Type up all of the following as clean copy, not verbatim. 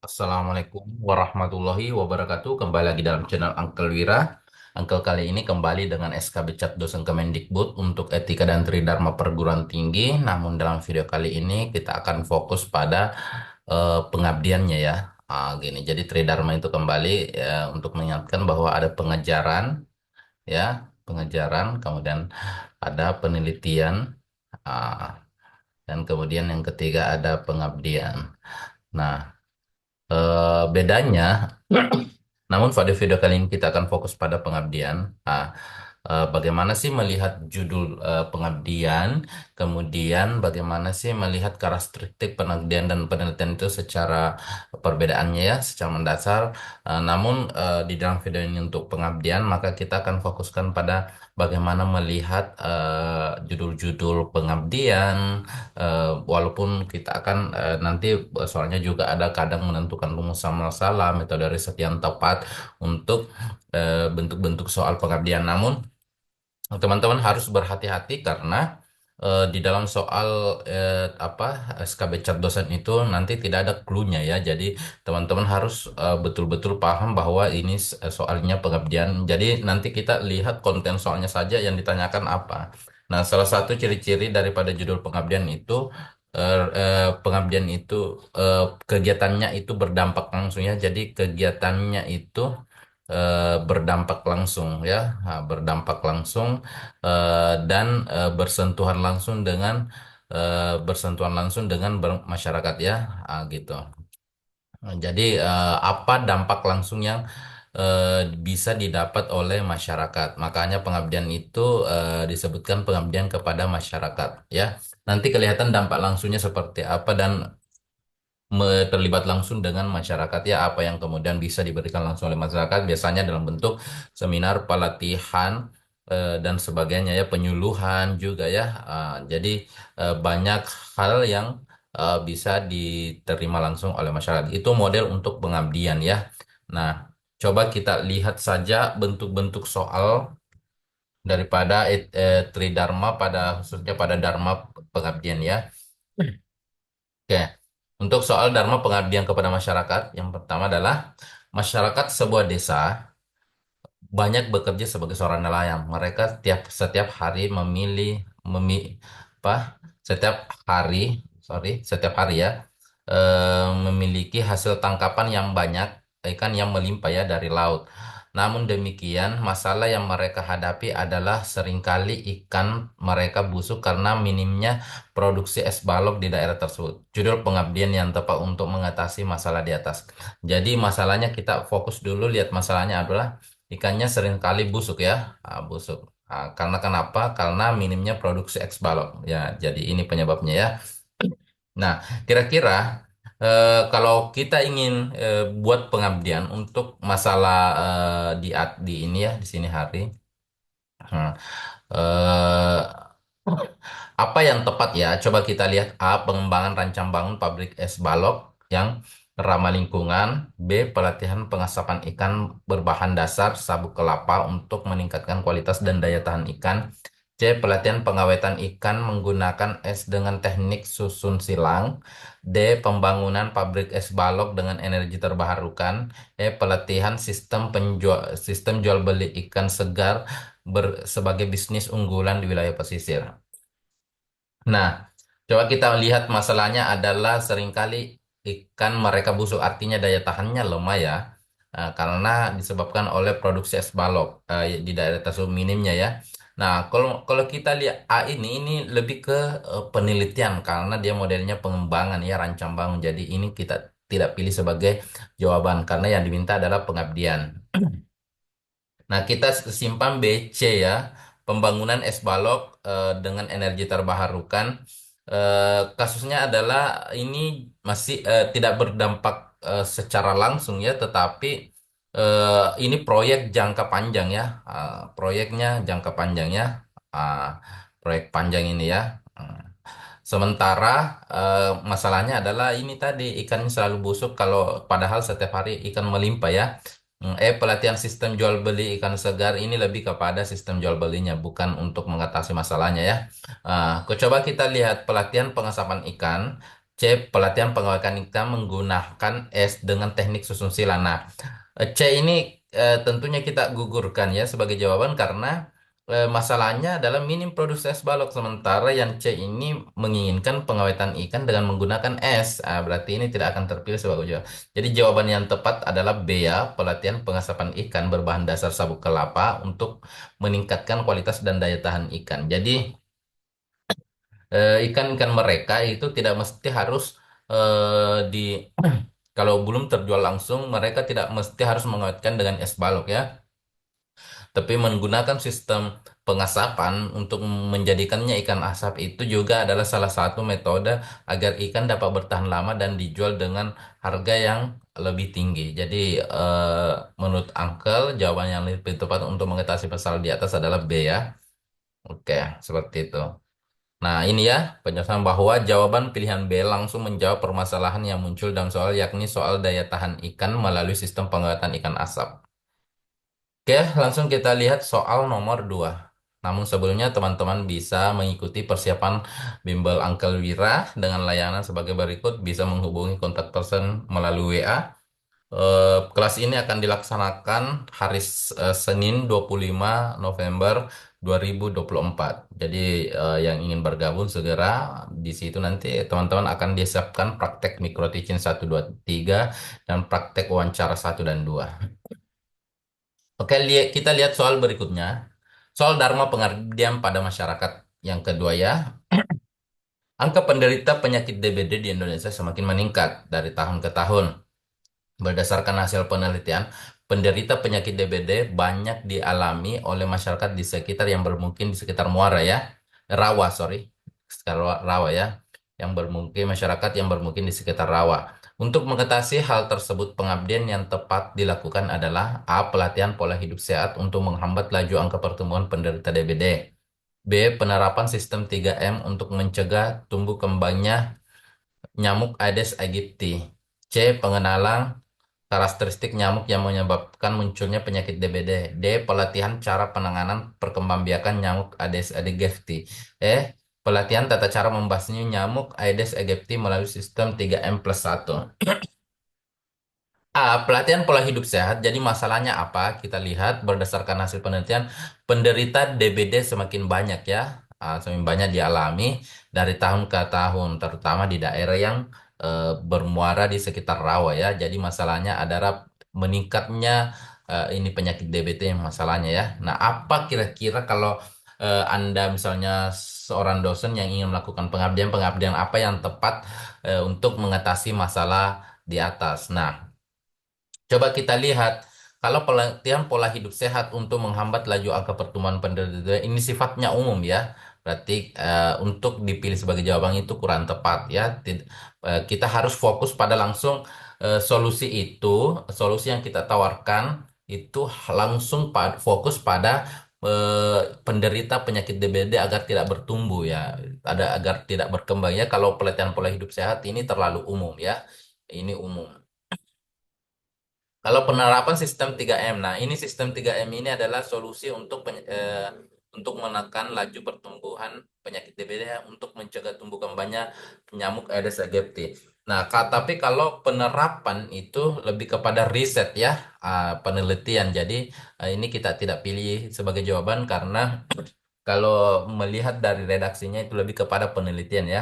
Assalamualaikum warahmatullahi wabarakatuh. Kembali lagi dalam channel Uncle Wira. Uncle kali ini kembali dengan SKB Cat Dosen Kemendikbud untuk Etika dan Tridharma Perguruan Tinggi. Namun dalam video kali ini kita akan fokus pada pengabdiannya ya. Gini, jadi Tridharma itu kembali untuk mengingatkan bahwa ada pengejaran ya, pengejaran, kemudian ada penelitian, ah, dan kemudian yang ketiga ada pengabdian. Nah, bedanya, namun pada video kali ini kita akan fokus pada pengabdian. Bagaimana sih melihat judul pengabdian, kemudian bagaimana sih melihat karakteristik pengabdian dan penelitian itu secara perbedaannya ya, secara mendasar. Namun di dalam video ini untuk pengabdian, maka kita akan fokuskan pada bagaimana melihat judul-judul pengabdian, walaupun kita akan nanti soalnya juga ada kadang menentukan rumusan masalah, metode riset yang tepat untuk bentuk-bentuk soal pengabdian. Namun teman-teman harus berhati-hati karena di dalam soal SKB cat dosen itu nanti tidak ada clue-nya ya. Jadi teman-teman harus betul-betul paham bahwa ini soalnya pengabdian. Jadi nanti kita lihat konten soalnya saja yang ditanyakan apa. Nah, salah satu ciri-ciri daripada judul pengabdian itu pengabdian itu kegiatannya itu berdampak langsung ya. Jadi kegiatannya itu berdampak langsung ya, berdampak langsung dan bersentuhan langsung dengan masyarakat ya, gitu. Jadi apa dampak langsung yang bisa didapat oleh masyarakat? Makanya pengabdian itu disebutkan pengabdian kepada masyarakat ya. Nanti kelihatan dampak langsungnya seperti apa dan terlibat langsung dengan masyarakat ya, apa yang kemudian bisa diberikan langsung oleh masyarakat biasanya dalam bentuk seminar, pelatihan, dan sebagainya ya, penyuluhan juga ya. Jadi banyak hal yang bisa diterima langsung oleh masyarakat, itu model untuk pengabdian ya. Nah, coba kita lihat saja bentuk-bentuk soal daripada Tridharma, pada khususnya pada Dharma pengabdian ya. Oke, untuk soal Dharma pengabdian kepada masyarakat, yang pertama adalah masyarakat sebuah desa banyak bekerja sebagai seorang nelayan. Mereka setiap hari apa? Setiap hari, setiap hari ya, memiliki hasil tangkapan yang banyak, ikan yang melimpah ya dari laut. Namun demikian, masalah yang mereka hadapi adalah seringkali ikan mereka busuk karena minimnya produksi es balok di daerah tersebut. Judul pengabdian yang tepat untuk mengatasi masalah di atas. Jadi masalahnya kita fokus dulu, lihat masalahnya adalah ikannya seringkali busuk ya, busuk. Karena kenapa? Karena minimnya produksi eks balok. Ya, jadi ini penyebabnya ya. Nah, kira-kira kalau kita ingin buat pengabdian untuk masalah di ini ya, di sini hari, hmm, eh, apa yang tepat ya? Coba kita lihat A. Pengembangan rancang bangun pabrik es balok yang ramah lingkungan. B. Pelatihan pengasapan ikan berbahan dasar sabuk kelapa untuk meningkatkan kualitas dan daya tahan ikan. C. Pelatihan pengawetan ikan menggunakan es dengan teknik susun silang. D. Pembangunan pabrik es balok dengan energi terbarukan. E. Pelatihan sistem jual beli ikan segar sebagai bisnis unggulan di wilayah pesisir. Nah, coba kita lihat masalahnya adalah seringkali ikan mereka busuk, artinya daya tahannya lemah ya. Karena disebabkan oleh produksi es balok di daerah tersebut minimnya ya. Nah, kalau kalau kita lihat A ini lebih ke penelitian karena dia modelnya pengembangan ya, rancang bangun. Jadi ini kita tidak pilih sebagai jawaban karena yang diminta adalah pengabdian. Nah, kita simpan BC ya, pembangunan es balok dengan energi terbarukan. Kasusnya adalah ini masih tidak berdampak secara langsung ya, tetapi ini proyek jangka panjang ya. Proyeknya jangka panjang ya. Ah, Proyek panjang ini ya. Hmm. Sementara masalahnya adalah ini tadi ikannya selalu busuk kalau padahal setiap hari ikan melimpah ya. Pelatihan sistem jual beli ikan segar ini lebih kepada sistem jual belinya, bukan untuk mengatasi masalahnya ya. Coba kita lihat pelatihan pengasapan ikan. C. Pelatihan pengawakan ikan menggunakan S dengan teknik susun silang. Nah, C ini tentunya kita gugurkan ya sebagai jawaban karena masalahnya adalah minim produksi es balok. Sementara yang C ini menginginkan pengawetan ikan dengan menggunakan es. Ah, berarti ini tidak akan terpilih sebagai jawaban. Jadi jawaban yang tepat adalah B ya, pelatihan pengasapan ikan berbahan dasar sabuk kelapa untuk meningkatkan kualitas dan daya tahan ikan. Jadi ikan-ikan mereka itu tidak mesti harus di kalau belum terjual langsung mereka tidak mesti harus mengawetkan dengan es balok ya, tapi menggunakan sistem pengasapan untuk menjadikannya ikan asap itu juga adalah salah satu metode agar ikan dapat bertahan lama dan dijual dengan harga yang lebih tinggi. Jadi menurut Uncle jawaban yang lebih tepat untuk mengatasi masalah di atas adalah B ya. Oke, seperti itu. Nah, ini ya penjelasan bahwa jawaban pilihan B langsung menjawab permasalahan yang muncul dalam soal, yakni soal daya tahan ikan melalui sistem pengawatan ikan asap. Oke, langsung kita lihat soal nomor 2. Namun sebelumnya teman-teman bisa mengikuti persiapan bimbel Uncle Wira dengan layanan sebagai berikut. Bisa menghubungi kontak person melalui WA. Kelas ini akan dilaksanakan hari Senin 25 November 2024. Jadi yang ingin bergabung segera di situ nanti teman-teman akan disiapkan praktek mikro teaching 1 2 3 dan praktek wawancara 1 dan 2. Oke, kita lihat soal berikutnya. Soal Dharma pengabdian pada masyarakat yang kedua ya. Angka penderita penyakit DBD di Indonesia semakin meningkat dari tahun ke tahun. Berdasarkan hasil penelitian, penderita penyakit DBD banyak dialami oleh masyarakat di sekitar yang bermukim di sekitar Muara ya. Rawa, sorry. Sekitar Rawa ya. Yang bermukim masyarakat yang bermukim di sekitar Rawa. Untuk mengatasi hal tersebut, pengabdian yang tepat dilakukan adalah A. Pelatihan pola hidup sehat untuk menghambat laju angka pertumbuhan penderita DBD. B. Penerapan sistem 3M untuk mencegah tumbuh kembangnya nyamuk Aedes aegypti. C. Pengenalan karakteristik nyamuk yang menyebabkan munculnya penyakit DBD. D. Pelatihan cara penanganan perkembangbiakan nyamuk Aedes aegypti. E. Pelatihan tata cara membasmi nyamuk Aedes aegypti melalui sistem 3M+1. A. Pelatihan pola hidup sehat. Jadi masalahnya apa? Kita lihat berdasarkan hasil penelitian, penderita DBD semakin banyak ya. Semakin banyak dialami dari tahun ke tahun, terutama di daerah yang bermuara di sekitar rawa ya. Jadi masalahnya adalah meningkatnya ini penyakit DBD yang masalahnya ya. Nah, apa kira-kira kalau Anda misalnya seorang dosen yang ingin melakukan pengabdian apa yang tepat untuk mengatasi masalah di atas? Nah, coba kita lihat, kalau pelatihan pola hidup sehat untuk menghambat laju angka pertumbuhan penderita ini sifatnya umum ya. Berarti untuk dipilih sebagai jawaban itu kurang tepat ya. Kita harus fokus pada langsung solusi itu, solusi yang kita tawarkan itu langsung fokus pada penderita penyakit DBD agar tidak bertumbuh ya, ada agar tidak berkembang ya. Kalau pelatihan pola hidup sehat ini terlalu umum ya. Ini umum. Kalau penerapan sistem 3M, nah ini sistem 3M ini adalah solusi untuk menekan laju pertumbuhan penyakit DBD untuk mencegah tumbuh kembangnya nyamuk Aedes aegypti. Nah, tapi kalau penerapan itu lebih kepada riset ya, penelitian. Jadi ini kita tidak pilih sebagai jawaban karena kalau melihat dari redaksinya itu lebih kepada penelitian ya.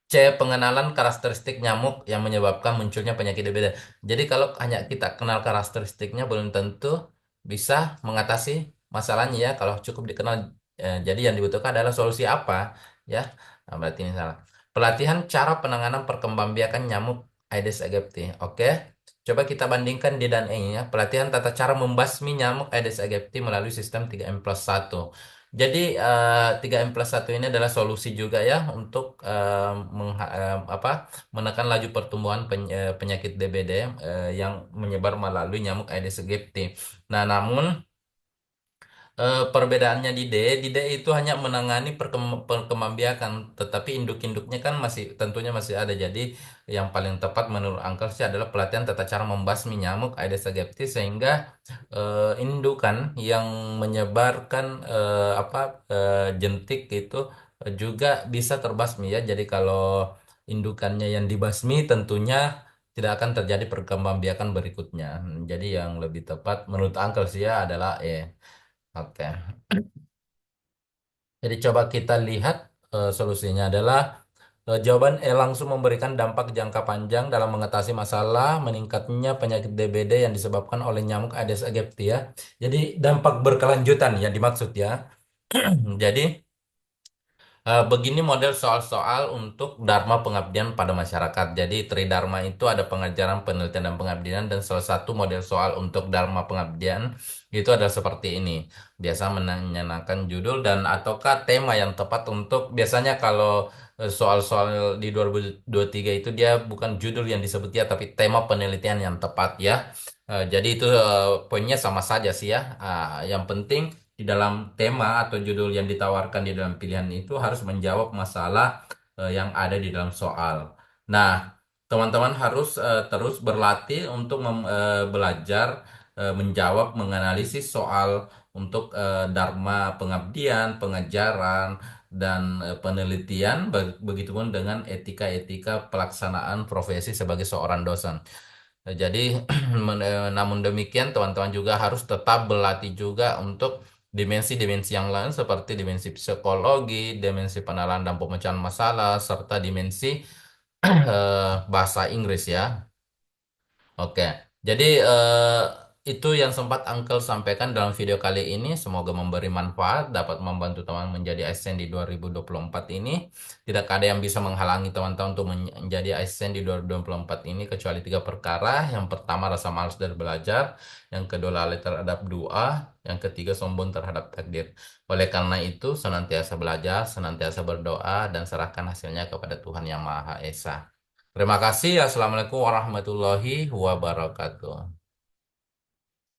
C. Pengenalan karakteristik nyamuk yang menyebabkan munculnya penyakit DBD. Jadi kalau hanya kita kenal karakteristiknya belum tentu bisa mengatasi masalahnya ya. Kalau cukup dikenal, jadi yang dibutuhkan adalah solusi apa ya. Nah, berarti ini salah. Pelatihan cara penanganan perkembangbiakan nyamuk Aedes aegypti. Oke. Coba kita bandingkan D dan E-nya. Pelatihan tata cara membasmi nyamuk Aedes aegypti melalui sistem 3M+1. Jadi 3M+1 ini adalah solusi juga ya untuk apa, menekan laju pertumbuhan penyakit DBD yang menyebar melalui nyamuk Aedes aegypti. Nah, namun perbedaannya di D itu hanya menangani perkembangbiakan, tetapi induk-induknya kan masih tentunya masih ada. Jadi yang paling tepat menurut Angkel sih adalah pelatihan tata cara membasmi nyamuk Aedes aegypti sehingga indukan yang menyebarkan jentik itu juga bisa terbasmi ya. Jadi kalau indukannya yang dibasmi, tentunya tidak akan terjadi perkembangbiakan berikutnya. Jadi yang lebih tepat menurut Uncle sih ya adalah E. Oke. Jadi coba kita lihat solusinya adalah jawaban E langsung memberikan dampak jangka panjang dalam mengatasi masalah meningkatnya penyakit DBD yang disebabkan oleh nyamuk Aedes aegypti ya. Jadi dampak berkelanjutan yang dimaksud ya. Jadi begini model soal-soal untuk Dharma pengabdian pada masyarakat. Jadi Tridharma itu ada pengajaran, penelitian, dan pengabdian. Dan salah satu model soal untuk Dharma pengabdian itu adalah seperti ini. Biasa menyenangkan judul dan ataukah tema yang tepat untuk biasanya kalau soal-soal di 2023 itu dia bukan judul yang disebut ya, tapi tema penelitian yang tepat ya. Jadi itu poinnya sama saja sih ya. Yang penting di dalam tema atau judul yang ditawarkan di dalam pilihan itu harus menjawab masalah yang ada di dalam soal. Nah, teman-teman harus terus berlatih untuk belajar menjawab, menganalisis soal untuk dharma pengabdian, pengajaran, dan penelitian, begitupun dengan etika-etika pelaksanaan profesi sebagai seorang dosen. Jadi, namun demikian, teman-teman juga harus tetap berlatih juga untuk dimensi-dimensi yang lain seperti dimensi psikologi, dimensi pengenalan dan pemecahan masalah, serta dimensi bahasa Inggris ya. Oke, jadi itu yang sempat Uncle sampaikan dalam video kali ini. Semoga memberi manfaat, dapat membantu teman menjadi ASN di 2024 ini. Tidak ada yang bisa menghalangi teman-teman untuk menjadi ASN di 2024 ini kecuali tiga perkara. Yang pertama rasa malas dari belajar, yang kedua lalai terhadap doa, yang ketiga sombong terhadap takdir. Oleh karena itu, senantiasa belajar, senantiasa berdoa, dan serahkan hasilnya kepada Tuhan Yang Maha Esa. Terima kasih. Assalamualaikum warahmatullahi wabarakatuh.